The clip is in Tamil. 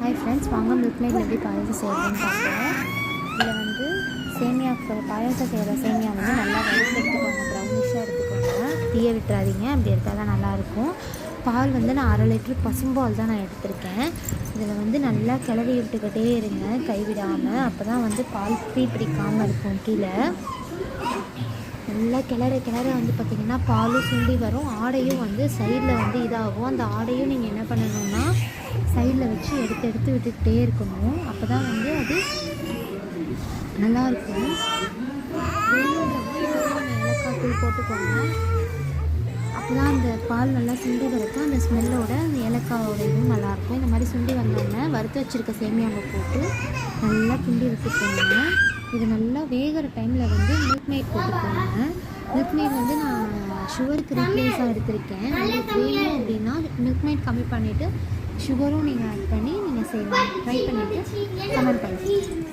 ஹாய் ஃப்ரெண்ட்ஸ், வாங்க மில்க் மேட் எப்படி பாயாசம் செய்யறதுன்னு பார்க்கலாம். இதில் வந்து சேமியா பாயாசம் செய்கிற சேமியா வந்து நல்லா எடுத்துக்கோங்க, ப்ரௌனிஷாக எடுத்துக்கோங்க, தீய விட்டுறாதீங்க. அப்படி எடுத்தால் தான் நல்லாயிருக்கும். பால் வந்து நான் 1/2 லிட்டர் பசும்பால் தான் நான் எடுத்திருக்கேன். இதில் வந்து நல்லா கிளறி விட்டுக்கிட்டே இருங்க, கைவிடாமல். அப்போ தான் வந்து பால் பிடிக்காமல் இருக்கும். கீழே நல்லா கிளற வந்து பார்த்திங்கன்னா பாலும் சுண்டி வரும். ஆடையும் வந்து சைடில் வந்து இதாகும். அந்த ஆடையும் நீங்கள் என்ன பண்ணணும்னா சைடில் வச்சு எடுத்து விட்டுக்கிட்டே இருக்கணும். அப்போ தான் வந்து அது நல்லாயிருக்கும். ஏலக்காய் தூள் போட்டுக்கோங்க. அப்போ தான் அந்த பால் நல்லா சுண்டி வரக்கும். அந்த ஸ்மெல்லோட அந்த ஏலக்காயோட இதுவும் நல்லாயிருக்கும். இந்த மாதிரி சுண்டி வந்தோடனே வறுத்து வச்சுருக்க சேமியாவை போட்டு நல்லா கிண்டி விட்டுக்கோங்க. இது நல்லா வேகிற டைமில் வந்து மில்க் மேட் போட்டுக்கோங்க. மில்க் மேட் வந்து நான் சுகருக்கு ரீப்ளேஸாக எடுத்திருக்கேன். உங்களுக்கு வேணும் அப்படின்னா மில்க் மேட் கம்மி பண்ணிவிட்டு சுகரும் நீங்கள் ஆட் பண்ணி நீங்கள் செய்யலாம். ட்ரை பண்ணிவிட்டு கமெண்ட் பண்ணுங்கள்.